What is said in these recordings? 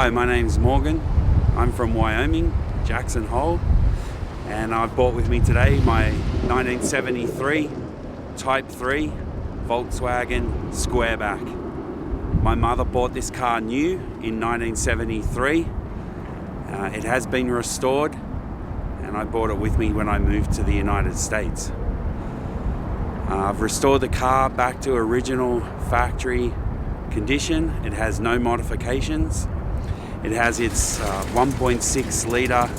Hi, my name's Morgan. I'm from Wyoming, Jackson Hole, and I've brought with me today my 1973 Type 3 Volkswagen Squareback. My mother bought this car new in 1973. It has been restored, and I brought it with me when I moved to the United States. I've restored the car back to original factory condition. It has no modifications. It has its 1.6 litre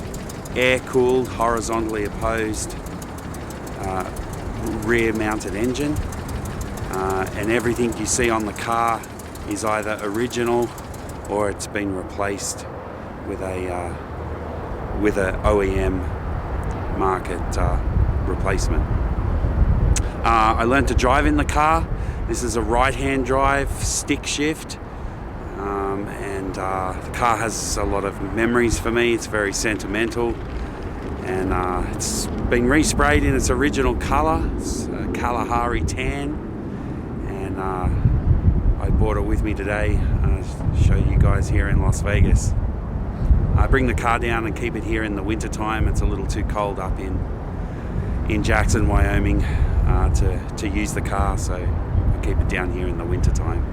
air-cooled, horizontally opposed rear-mounted engine, and everything you see on the car is either original or it's been replaced with a OEM market replacement. I learned to drive in the car. This is a right-hand drive, stick shift, and the car has a lot of memories for me. It's very sentimental, and it's been resprayed in its original colour. It's a Kalahari tan, and I brought it with me today to show you guys here in Las Vegas. I bring the car down and keep it here in the winter time. It's a little too cold up in Jackson, Wyoming, to use the car, so I keep it down here in the winter time.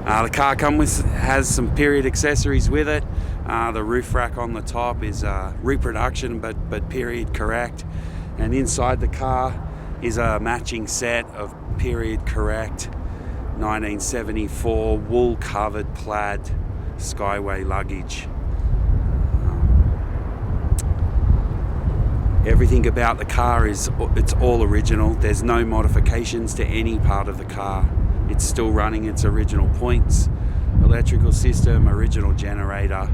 The car has some period accessories with it. The roof rack on the top is reproduction but period correct, and inside the car is a matching set of period correct 1974 wool covered plaid Skyway luggage. Everything about the car it's all original. There's no modifications to any part of the car. It's still running its original points, electrical system, original generator.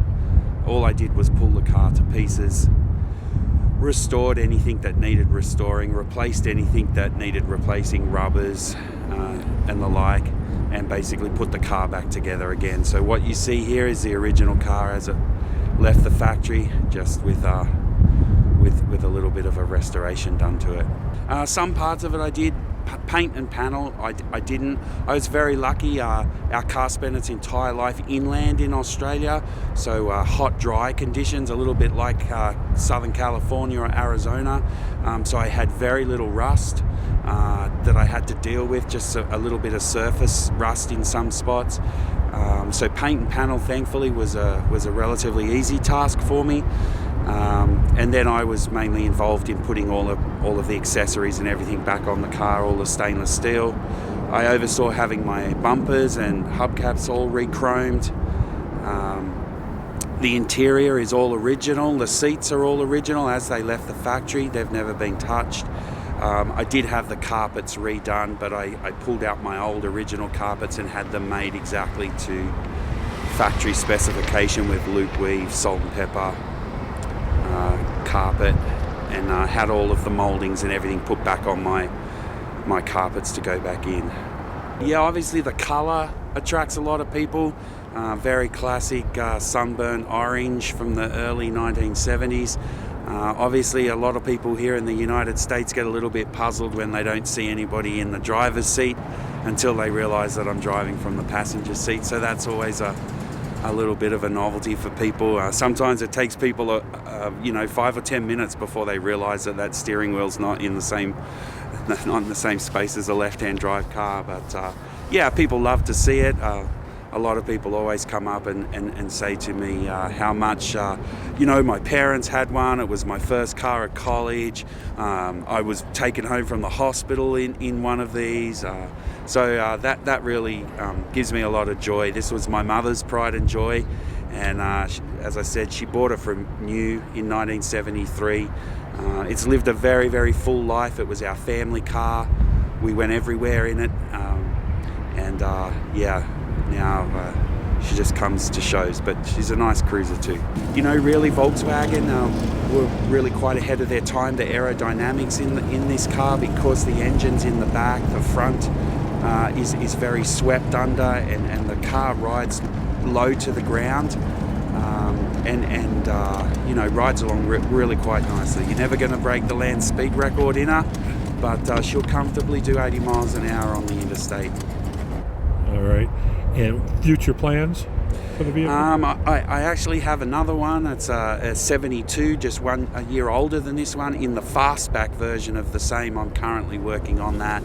All I did was pull the car to pieces, restored anything that needed restoring, replaced anything that needed replacing, rubbers and the like, and basically put the car back together again. So what you see here is the original car as it left the factory, just with a little bit of a restoration done to it. Some parts of it I did paint and panel. I didn't. I was very lucky. Our car spent its entire life inland in Australia, so hot, dry conditions, a little bit like Southern California or Arizona. So I had very little rust that I had to deal with, just a little bit of surface rust in some spots. So paint and panel, thankfully, was a relatively easy task for me. And then I was mainly involved in putting all of the accessories and everything back on the car, all the stainless steel. I oversaw having my bumpers and hubcaps all re-chromed. The interior is all original. The seats are all original as they left the factory. They've never been touched. I did have the carpets redone, but I pulled out my old original carpets and had them made exactly to factory specification with loop weave, salt and pepper, carpet, and had all of the moldings and everything put back on my carpets to go back in. Yeah, obviously the color attracts a lot of people. Very classic sunburn orange from the early 1970s. Obviously a lot of people here in the United States get a little bit puzzled when they don't see anybody in the driver's seat until they realize that I'm driving from the passenger seat, so that's always a little bit of a novelty for people. Sometimes it takes people 5 or 10 minutes before they realize that steering wheel's not in the same space as a left-hand drive car. But yeah, people love to see it. A lot of people always come up and say to me how much, my parents had one. It was my first car at college. I was taken home from the hospital in one of these. So that really gives me a lot of joy. This was my mother's pride and joy. And as I said, she bought it from new in 1973. It's lived a very, very full life. It was our family car. We went everywhere in it. Now she just comes to shows, but she's a nice cruiser too. Really Volkswagen were really quite ahead of their time. The aerodynamics in this car, because the engine's in the back, the front is very swept under, and the car rides low to the ground, and rides along really quite nicely. You're never going to break the land speed record in her, but she'll comfortably do 80 miles an hour on the interstate. All right. And future plans? for the vehicle? I actually have another one. It's a 72, just a year older than this one, in the fastback version of the same. I'm currently working on that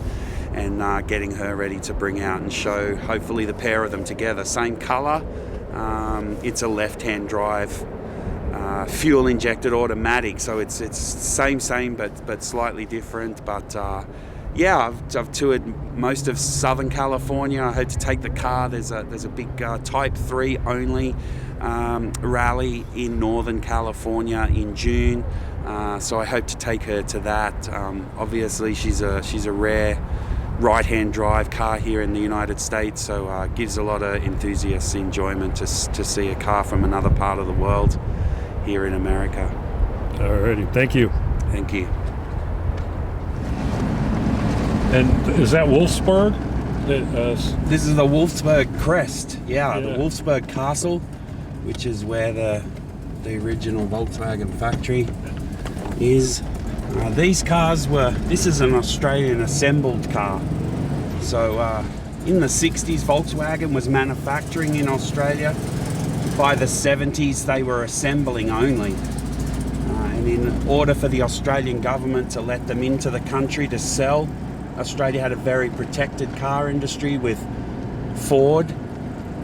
and getting her ready to bring out and show, hopefully, the pair of them together. Same colour. It's a left-hand drive, fuel injected automatic, so it's same but slightly different. But yeah, I've toured most of Southern California. I hope to take the car. There's a big Type 3 only rally in Northern California in June, so I hope to take her to that. Obviously, she's a rare right-hand drive car here in the United States, so gives a lot of enthusiasts enjoyment to see a car from another part of the world here in America. Alrighty, thank you. Thank you. And is that Wolfsburg? This is the Wolfsburg crest. Yeah, the Wolfsburg Castle, which is where the original Volkswagen factory is. These cars this is an Australian assembled car. So in the 60s, Volkswagen was manufacturing in Australia. By the 70s, they were assembling only. And in order for the Australian government to let them into the country to sell, Australia had a very protected car industry with Ford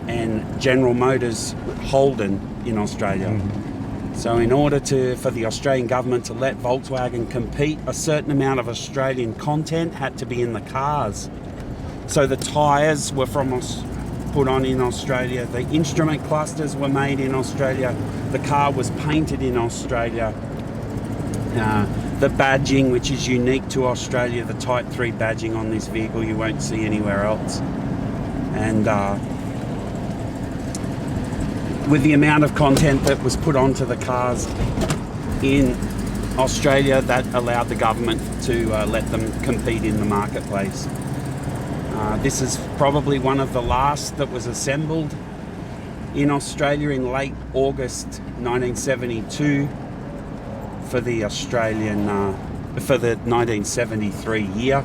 and General Motors Holden in Australia. Mm-hmm. So in order for the Australian government to let Volkswagen compete, a certain amount of Australian content had to be in the cars. So the tyres were put on in Australia, the instrument clusters were made in Australia, the car was painted in Australia. The badging, which is unique to Australia, the Type 3 badging on this vehicle, you won't see anywhere else. And with the amount of content that was put onto the cars in Australia, that allowed the government to let them compete in the marketplace. This is probably one of the last that was assembled in Australia in late August 1972 for the Australian, for the 1973 year.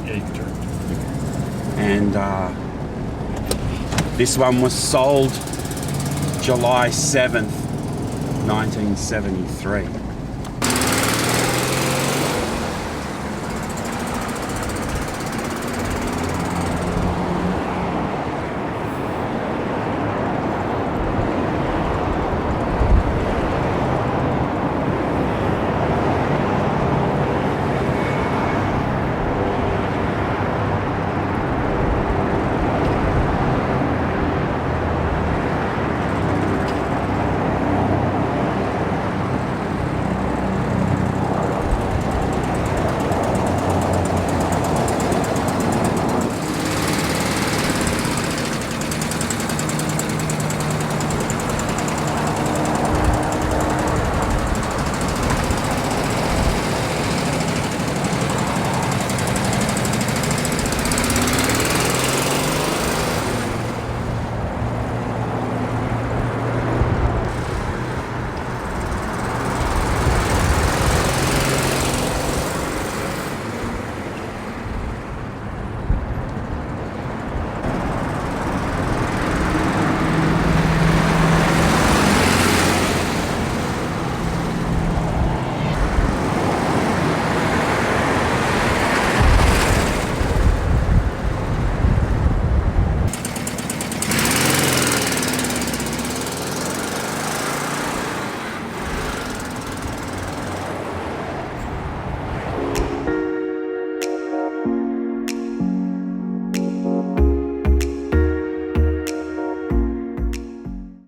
Yeah, you can turn. And this one was sold July 7th, 1973.